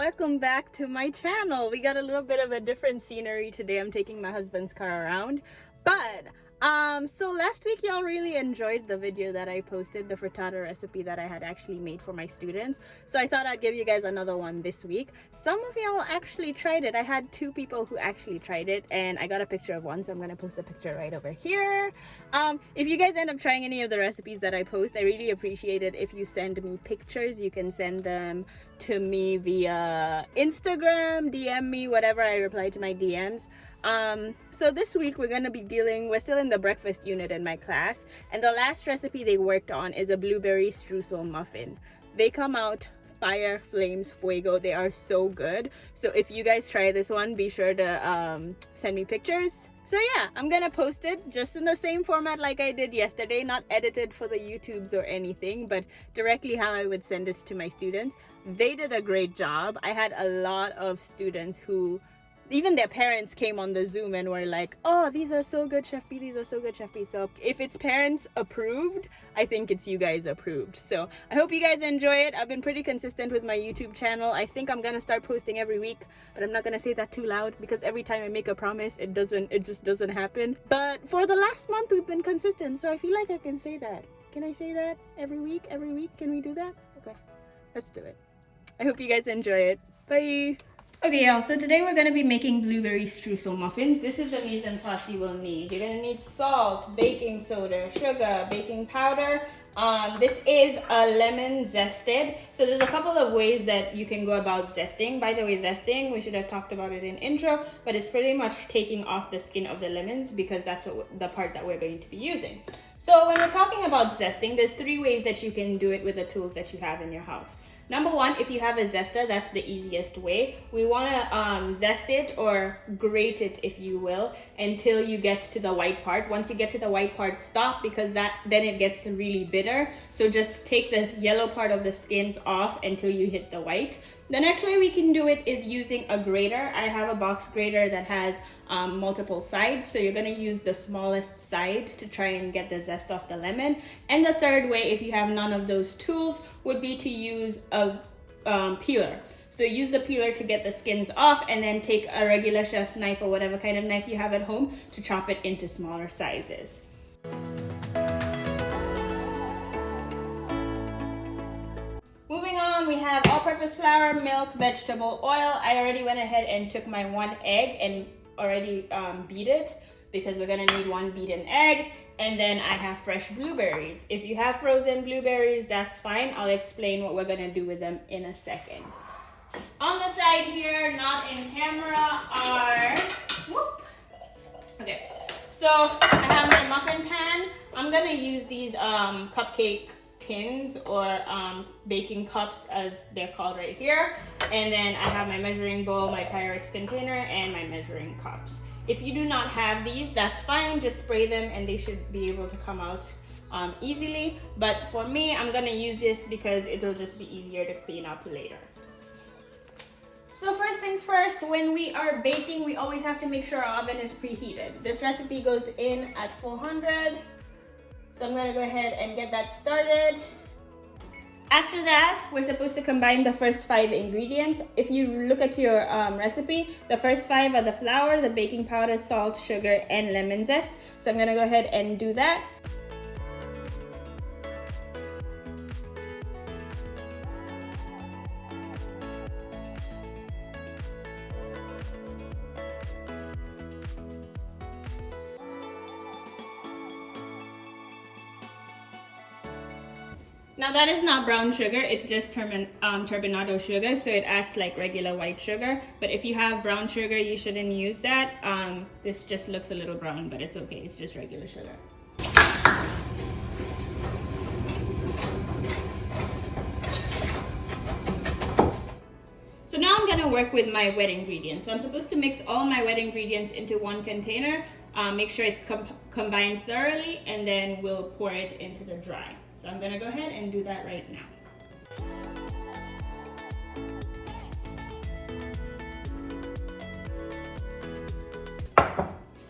welcome back to my channel. We got a little bit of a different scenery today. I'm taking my husband's car around, but so last week y'all really enjoyed the video that I posted, the frittata recipe that I had actually made for my students. So I thought I'd give you guys another one this week. Some of y'all actually tried it. I had 2 people who actually tried it, and I got a picture of one, so I'm gonna post a picture right over here. If you guys end up trying any of the recipes that I post, I really appreciate it if you send me pictures. You can send them to me via Instagram, DM me, whatever. I reply to my DMs. So this week we're still in the breakfast unit in my class, and the last recipe they worked on is a blueberry streusel muffin. They come out fire, flames, fuego. They are so good. So if you guys try this one, be sure to send me pictures. So yeah, I'm gonna post it just in the same format like I did yesterday, not edited for the YouTubes or anything, but directly how I would send it to my students. They did a great job. I had a lot of students who even their parents came on the Zoom and were like, oh, these are so good, Chef B, these are so good, Chef B. So if it's parents approved, I think it's you guys approved. So I hope you guys enjoy it. I've been pretty consistent with my YouTube channel. I think I'm gonna start posting every week, but I'm not gonna say that too loud because every time I make a promise, it just doesn't happen. But for the last month, we've been consistent, so I feel like I can say that. Can I say that every week? Every week? Can we do that? Okay, let's do it. I hope you guys enjoy it. Bye. Okay, y'all, so today we're going to be making blueberry streusel muffins. This is the mise en place you will need. You're going to need salt, baking soda, sugar, baking powder. This is a lemon zested. So there's a couple of ways that you can go about zesting. By the way, zesting, we should have talked about it in intro, but it's pretty much taking off the skin of the lemons because that's the part that we're going to be using. So when we're talking about zesting, there's 3 ways that you can do it with the tools that you have in your house. Number 1, if you have a zester, that's the easiest way. We want to zest it or grate it, if you will, until you get to the white part. Once you get to the white part, stop because then it gets really bitter. So just take the yellow part of the skins off until you hit the white. The next way we can do it is using a grater. I have a box grater that has multiple sides, so you're going to use the smallest side to try and get the zest off the lemon. And the third way, if you have none of those tools, would be to use a peeler. So use the peeler to get the skins off, and then take a regular chef's knife or whatever kind of knife you have at home to chop it into smaller sizes. Moving on, we have all-purpose flour, milk, vegetable oil. I already went ahead and took my 1 egg and already beat it because we're gonna need 1 beaten egg. And then I have fresh blueberries. If you have frozen blueberries, that's fine. I'll explain what we're gonna do with them in a second. On the side here, not in camera, okay. So I have my muffin pan. I'm gonna use these cupcake tins or baking cups as they're called right here. And then I have my measuring bowl, my Pyrex container, and my measuring cups. If you do not have these, that's fine. Just spray them and they should be able to come out easily. But for me, I'm gonna use this because it'll just be easier to clean up later. So first things first, when we are baking, we always have to make sure our oven is preheated. This recipe goes in at 400. So I'm gonna go ahead and get that started. After that, we're supposed to combine the first 5 ingredients. If you look at your recipe, the first 5 are the flour, the baking powder, salt, sugar, and lemon zest. So I'm gonna go ahead and do that. Now that is not brown sugar, it's just turbinado sugar, so it acts like regular white sugar. But if you have brown sugar, you shouldn't use that. This just looks a little brown, but it's okay, it's just regular sugar. So now I'm gonna work with my wet ingredients. So I'm supposed to mix all my wet ingredients into 1 container, make sure it's combined thoroughly, and then we'll pour it into the dry. So I'm gonna go ahead and do that right now.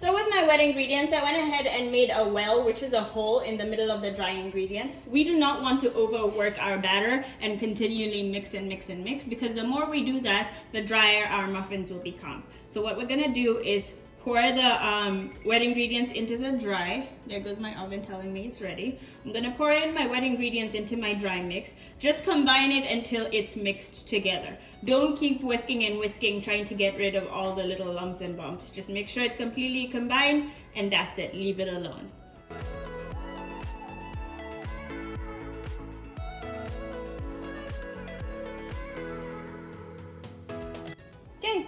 So with my wet wet ingredients, I went ahead and made a well, which is a hole in the middle of the dry ingredients. We do not want to overwork our batter and continually mix and mix and mix, because the more we do that, the drier our muffins will become. So what we're gonna do is pour the wet ingredients into the dry. There goes my oven telling me it's ready. I'm gonna pour in my wet ingredients into my dry mix. Just combine it until it's mixed together. Don't keep whisking and whisking, trying to get rid of all the little lumps and bumps. Just make sure it's completely combined, and that's it. Leave it alone. Okay.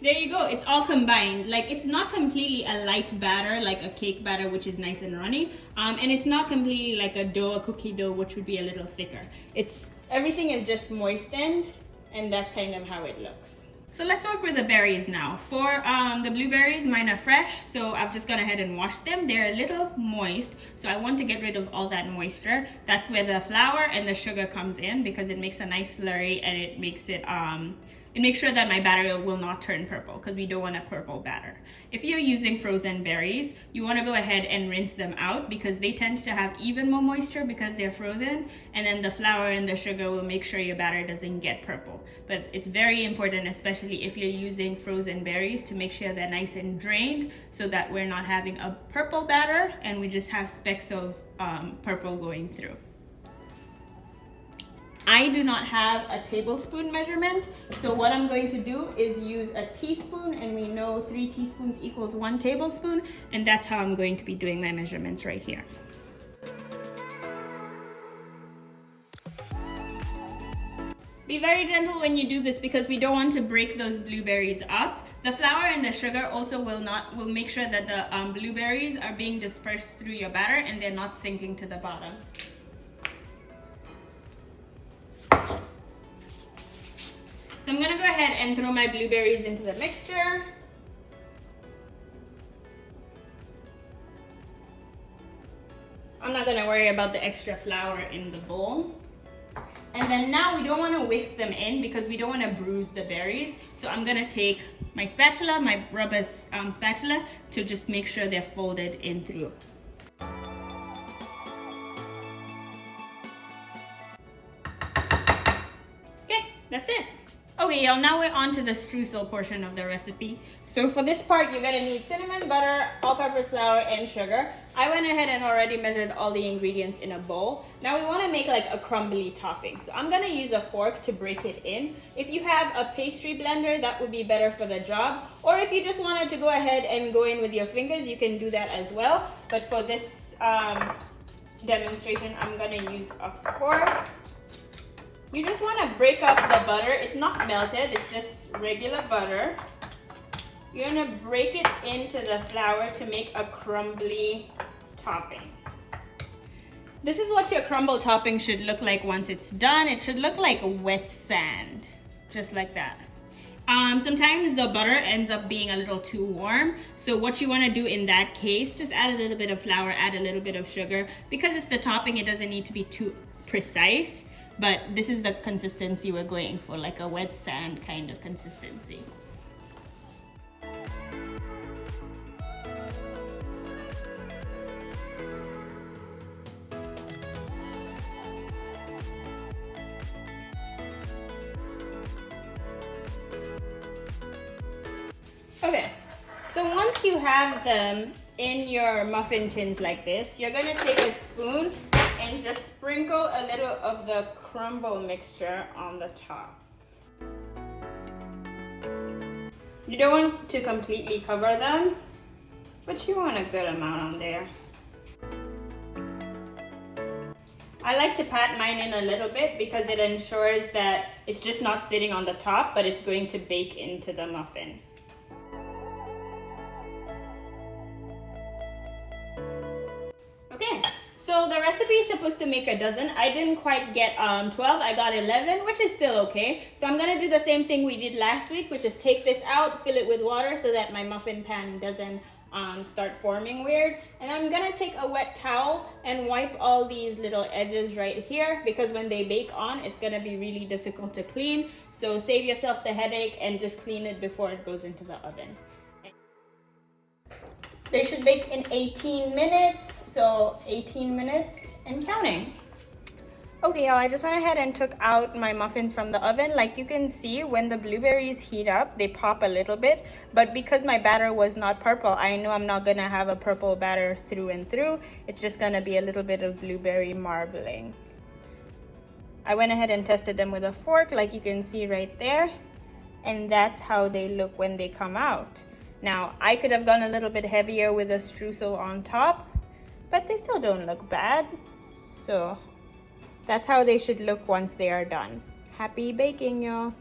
There you go, it's all combined. Like, it's not completely a light batter like a cake batter, which is nice and runny, and it's not completely like a dough, a cookie dough, which would be a little thicker. Everything is just moistened, and that's kind of how it looks. So let's work with the berries now. For the blueberries, mine are fresh, so I've just gone ahead and washed them. They're a little moist, so I want to get rid of all that moisture. That's where the flour and the sugar comes in, because it makes a nice slurry, and it makes sure that my batter will not turn purple, because we don't want a purple batter. If you're using frozen berries, you want to go ahead and rinse them out, because they tend to have even more moisture because they're frozen, and then the flour and the sugar will make sure your batter doesn't get purple. But it's very important, especially if you're using frozen berries, to make sure they're nice and drained, so that we're not having a purple batter and we just have specks of purple going through. I do not have a tablespoon measurement, so what I'm going to do is use a teaspoon, and we know 3 teaspoons equals 1 tablespoon, and that's how I'm going to be doing my measurements right here. Be very gentle when you do this, because we don't want to break those blueberries up. The flour and the sugar also will make sure that the blueberries are being dispersed through your batter and they're not sinking to the bottom. So I'm gonna go ahead and throw my blueberries into the mixture. I'm not gonna worry about the extra flour in the bowl. And then now we don't wanna whisk them in, because we don't wanna bruise the berries. So I'm gonna take my spatula, my rubber spatula, to just make sure they're folded in through. Okay, that's it. Okay, y'all, now we're on to the streusel portion of the recipe. So for this part, you're gonna need cinnamon, butter, all-purpose flour, and sugar. I went ahead and already measured all the ingredients in a bowl. Now we wanna make like a crumbly topping. So I'm gonna use a fork to break it in. If you have a pastry blender, that would be better for the job. Or if you just wanted to go ahead and go in with your fingers, you can do that as well. But for this demonstration, I'm gonna use a fork. You just want to break up the butter. It's not melted, it's just regular butter. You're going to break it into the flour to make a crumbly topping. This is what your crumble topping should look like once it's done. It should look like wet sand, just like that. Sometimes the butter ends up being a little too warm. So what you want to do in that case, just add a little bit of flour, add a little bit of sugar. Because it's the topping, it doesn't need to be too precise. But this is the consistency we're going for, like a wet sand kind of consistency. Okay, so once you have them in your muffin tins like this, you're gonna take a spoon and just sprinkle a little of the crumble mixture on the top. You don't want to completely cover them, but you want a good amount on there. I like to pat mine in a little bit because it ensures that it's just not sitting on the top, but it's going to bake into the muffin. Okay. So the recipe is supposed to make a dozen. I didn't quite get 12, I got 11, which is still okay. So I'm gonna do the same thing we did last week, which is take this out, fill it with water so that my muffin pan doesn't start forming weird. And I'm gonna take a wet towel and wipe all these little edges right here, because when they bake on, it's gonna be really difficult to clean. So save yourself the headache and just clean it before it goes into the oven. They should bake in 18 minutes, so 18 minutes and counting. Okay, y'all, I just went ahead and took out my muffins from the oven. Like you can see, when the blueberries heat up, they pop a little bit. But because my batter was not purple, I know I'm not gonna have a purple batter through and through. It's just gonna be a little bit of blueberry marbling. I went ahead and tested them with a fork, like you can see right there. And that's how they look when they come out. Now, I could have gone a little bit heavier with a streusel on top, but they still don't look bad. So that's how they should look once they are done. Happy baking, y'all.